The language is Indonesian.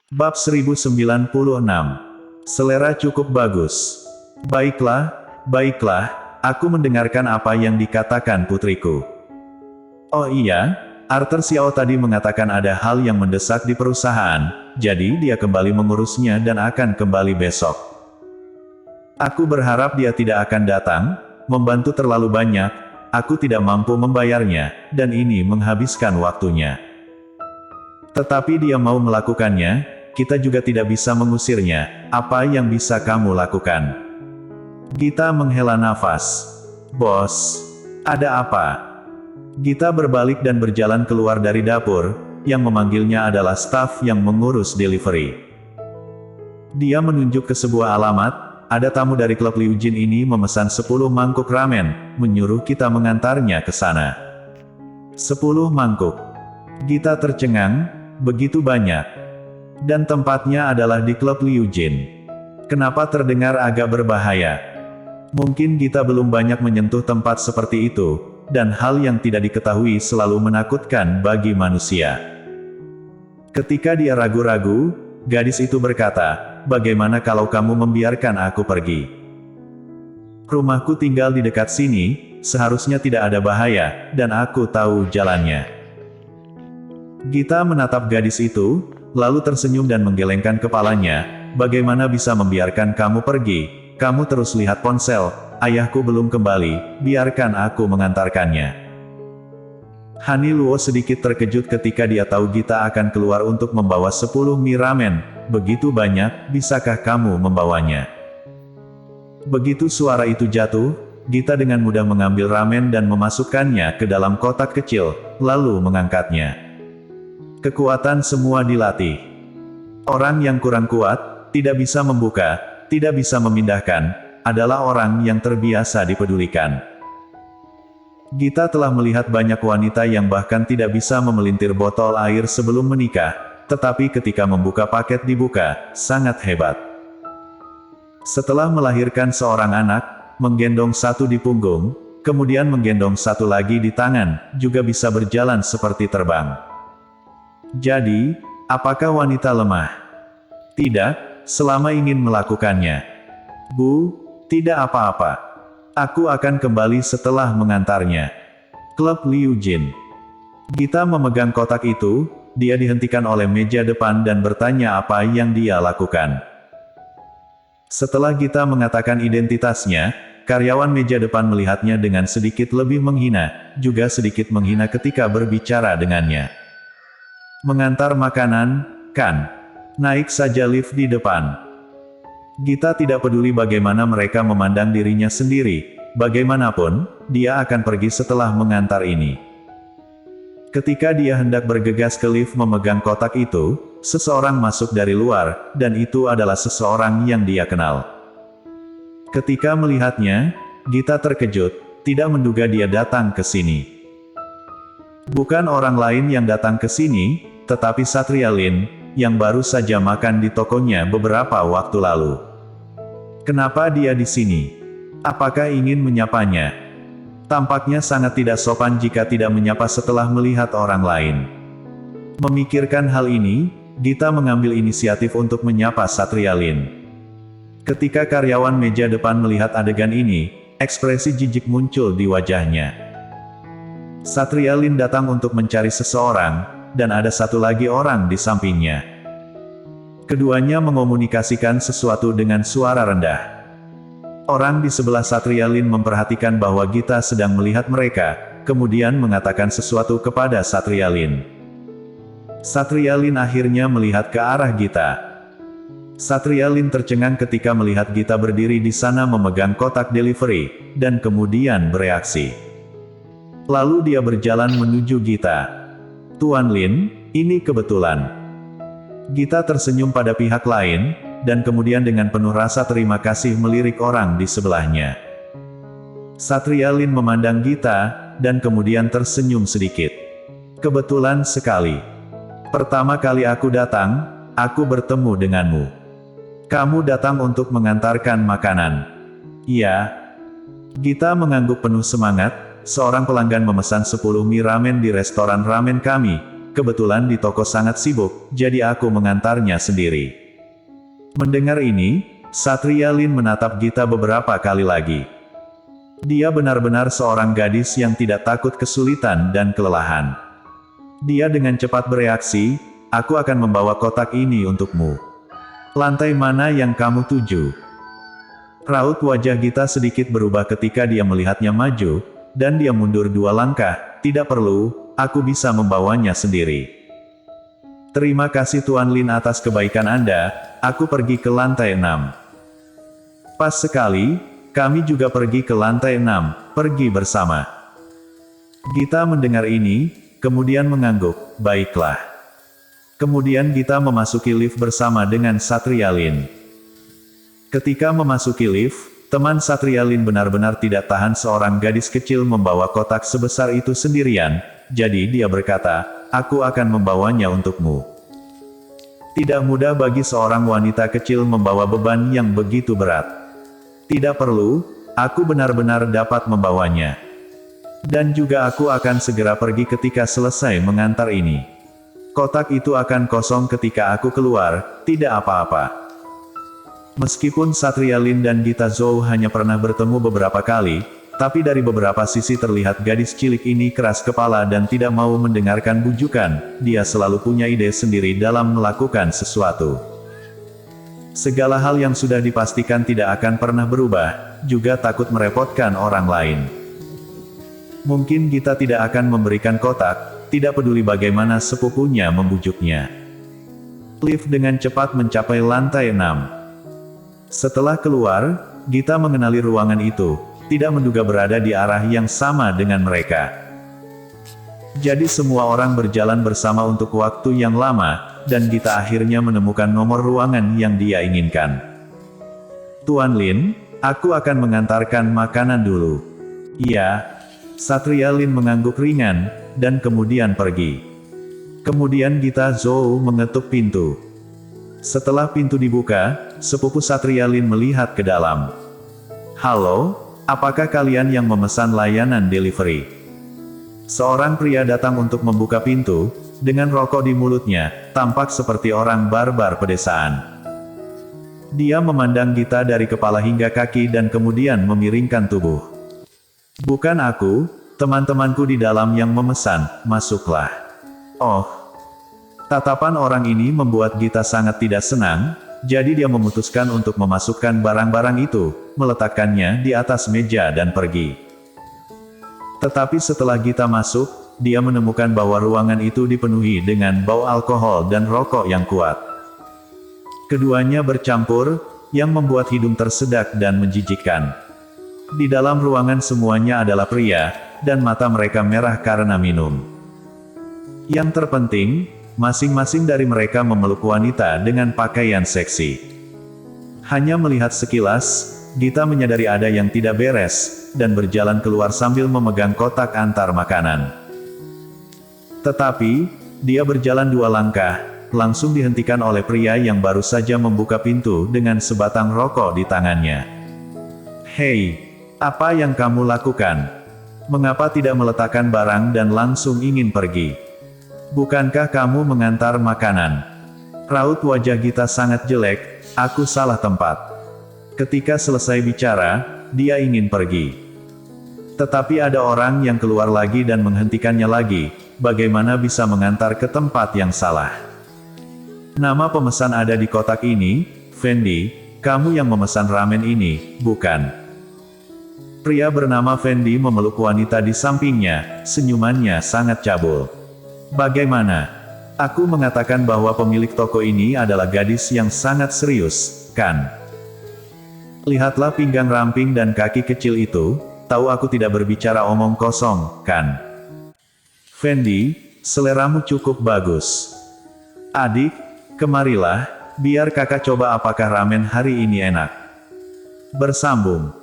Bab 1096. Selera cukup bagus. Baiklah, baiklah, aku mendengarkan apa yang dikatakan putriku. Oh iya, Arthur Xiao tadi mengatakan ada hal yang mendesak di perusahaan, jadi dia kembali mengurusnya dan akan kembali besok. Aku berharap dia tidak akan datang, membantu terlalu banyak, aku tidak mampu membayarnya, dan ini menghabiskan waktunya. Tetapi dia mau melakukannya, kita juga tidak bisa mengusirnya. Apa yang bisa kamu lakukan? Gita menghela nafas. Bos, ada apa? Gita berbalik dan berjalan keluar dari dapur, yang memanggilnya adalah staf yang mengurus delivery. Dia menunjuk ke sebuah alamat, ada tamu dari klub Liu Jin ini memesan 10 mangkuk ramen, menyuruh kita mengantarnya ke sana. 10 mangkuk. Gita tercengang, begitu banyak. Dan tempatnya adalah di klub Liu Jin. Kenapa terdengar agak berbahaya? Mungkin Gita belum banyak menyentuh tempat seperti itu, dan hal yang tidak diketahui selalu menakutkan bagi manusia. Ketika dia ragu-ragu, gadis itu berkata, "Bagaimana kalau kamu membiarkan aku pergi? Rumahku tinggal di dekat sini, seharusnya tidak ada bahaya, dan aku tahu jalannya." Gita menatap gadis itu, lalu tersenyum dan menggelengkan kepalanya. "Bagaimana bisa membiarkan kamu pergi? Kamu terus lihat ponsel, ayahku belum kembali, biarkan aku mengantarkannya." Hani Luo sedikit terkejut ketika dia tahu Gita akan keluar untuk membawa 10 mie ramen. "Begitu banyak, bisakah kamu membawanya?" Begitu suara itu jatuh, Gita dengan mudah mengambil ramen dan memasukkannya ke dalam kotak kecil, lalu mengangkatnya. Kekuatan semua dilatih. Orang yang kurang kuat, tidak bisa membuka, tidak bisa memindahkan, adalah orang yang terbiasa dipedulikan. Gita telah melihat banyak wanita yang bahkan tidak bisa memelintir botol air sebelum menikah, tetapi ketika membuka paket dibuka, sangat hebat. Setelah melahirkan seorang anak, menggendong satu di punggung, kemudian menggendong satu lagi di tangan, juga bisa berjalan seperti terbang. Jadi, apakah wanita lemah? Tidak, selama ingin melakukannya. Bu, tidak apa-apa. Aku akan kembali setelah mengantarnya. Klub Liu Jin. Gita memegang kotak itu, dia dihentikan oleh meja depan dan bertanya apa yang dia lakukan. Setelah Gita mengatakan identitasnya, karyawan meja depan melihatnya dengan sedikit lebih menghina, juga sedikit menghina ketika berbicara dengannya. Mengantar makanan, kan? Naik saja lift di depan. Gita tidak peduli bagaimana mereka memandang dirinya sendiri, bagaimanapun, dia akan pergi setelah mengantar ini. Ketika dia hendak bergegas ke lift memegang kotak itu, seseorang masuk dari luar, dan itu adalah seseorang yang dia kenal. Ketika melihatnya, Gita terkejut, tidak menduga dia datang ke sini. Bukan orang lain yang datang ke sini, tetapi Satria Lin, yang baru saja makan di tokonya beberapa waktu lalu. Kenapa dia di sini? Apakah ingin menyapanya? Tampaknya sangat tidak sopan jika tidak menyapa setelah melihat orang lain. Memikirkan hal ini, Gita mengambil inisiatif untuk menyapa Satria Lin. Ketika karyawan meja depan melihat adegan ini, ekspresi jijik muncul di wajahnya. Satria Lin datang untuk mencari seseorang, dan ada satu lagi orang di sampingnya. Keduanya mengomunikasikan sesuatu dengan suara rendah. Orang di sebelah Satria Lin memperhatikan bahwa Gita sedang melihat mereka, kemudian mengatakan sesuatu kepada Satria Lin. Satria Lin akhirnya melihat ke arah Gita. Satria Lin tercengang ketika melihat Gita berdiri di sana memegang kotak delivery, dan kemudian bereaksi. Lalu dia berjalan menuju Gita. "Tuan Lin, ini kebetulan." Gita tersenyum pada pihak lain, dan kemudian dengan penuh rasa terima kasih melirik orang di sebelahnya. Satria Lin memandang Gita, dan kemudian tersenyum sedikit. "Kebetulan sekali. Pertama kali aku datang, aku bertemu denganmu. Kamu datang untuk mengantarkan makanan." "Iya." Gita mengangguk penuh semangat. "Seorang pelanggan memesan 10 mie ramen di restoran ramen kami, kebetulan di toko sangat sibuk, jadi aku mengantarnya sendiri. Mendengar ini, Satria Lin menatap Gita beberapa kali lagi. Dia benar-benar seorang gadis yang tidak takut kesulitan dan kelelahan. Dia dengan cepat bereaksi, aku akan membawa kotak ini untukmu. Lantai mana yang kamu tuju? Raut wajah Gita sedikit berubah ketika dia melihatnya maju, dan dia mundur 2 langkah, tidak perlu, aku bisa membawanya sendiri. Terima kasih Tuan Lin atas kebaikan Anda, aku pergi ke lantai 6. Pas sekali, kami juga pergi ke lantai 6, pergi bersama. Gita mendengar ini, kemudian mengangguk, baiklah. Kemudian Gita memasuki lift bersama dengan Satria Lin. Ketika memasuki lift, teman Satria Lin benar-benar tidak tahan seorang gadis kecil membawa kotak sebesar itu sendirian, jadi dia berkata, aku akan membawanya untukmu. Tidak mudah bagi seorang wanita kecil membawa beban yang begitu berat. Tidak perlu, aku benar-benar dapat membawanya. Dan juga aku akan segera pergi ketika selesai mengantar ini. Kotak itu akan kosong ketika aku keluar, tidak apa-apa. Meskipun Satria Lin dan Gita Zhou hanya pernah bertemu beberapa kali, tapi dari beberapa sisi terlihat gadis cilik ini keras kepala dan tidak mau mendengarkan bujukan, dia selalu punya ide sendiri dalam melakukan sesuatu. Segala hal yang sudah dipastikan tidak akan pernah berubah, juga takut merepotkan orang lain. Mungkin Gita tidak akan memberikan kotak, tidak peduli bagaimana sepupunya membujuknya. Lift dengan cepat mencapai lantai 6. Setelah keluar, Gita mengenali ruangan itu, tidak menduga berada di arah yang sama dengan mereka. Jadi semua orang berjalan bersama untuk waktu yang lama, dan Gita akhirnya menemukan nomor ruangan yang dia inginkan. Tuan Lin, aku akan mengantarkan makanan dulu. Iya. Satria Lin mengangguk ringan, dan kemudian pergi. Kemudian Gita Zhou mengetuk pintu. Setelah pintu dibuka, sepupu Satria Lin melihat ke dalam. Halo, apakah kalian yang memesan layanan delivery? Seorang pria datang untuk membuka pintu, dengan rokok di mulutnya, tampak seperti orang barbar pedesaan. Dia memandang Gita dari kepala hingga kaki dan kemudian memiringkan tubuh. Bukan aku, teman-temanku di dalam yang memesan, masuklah. Oh. Tatapan orang ini membuat Gita sangat tidak senang, jadi dia memutuskan untuk memasukkan barang-barang itu, meletakkannya di atas meja dan pergi. Tetapi setelah Gita masuk, dia menemukan bahwa ruangan itu dipenuhi dengan bau alkohol dan rokok yang kuat. Keduanya bercampur, yang membuat hidung tersedak dan menjijikkan. Di dalam ruangan semuanya adalah pria, dan mata mereka merah karena minum. Yang terpenting, masing-masing dari mereka memeluk wanita dengan pakaian seksi. Hanya melihat sekilas, Gita menyadari ada yang tidak beres, dan berjalan keluar sambil memegang kotak antar makanan. Tetapi, dia berjalan 2 langkah, langsung dihentikan oleh pria yang baru saja membuka pintu dengan sebatang rokok di tangannya. Hei! Apa yang kamu lakukan? Mengapa tidak meletakkan barang dan langsung ingin pergi? Bukankah kamu mengantar makanan? Raut wajah Gita sangat jelek, aku salah tempat. Ketika selesai bicara, dia ingin pergi. Tetapi ada orang yang keluar lagi dan menghentikannya lagi, bagaimana bisa mengantar ke tempat yang salah? Nama pemesan ada di kotak ini, Fendi, kamu yang memesan ramen ini, bukan? Pria bernama Fendi memeluk wanita di sampingnya, senyumannya sangat cabul. Bagaimana? Aku mengatakan bahwa pemilik toko ini adalah gadis yang sangat serius, kan? Lihatlah pinggang ramping dan kaki kecil itu, tahu aku tidak berbicara omong kosong, kan? Fendi, seleramu cukup bagus. Adik, kemarilah, biar kakak coba apakah ramen hari ini enak. Bersambung.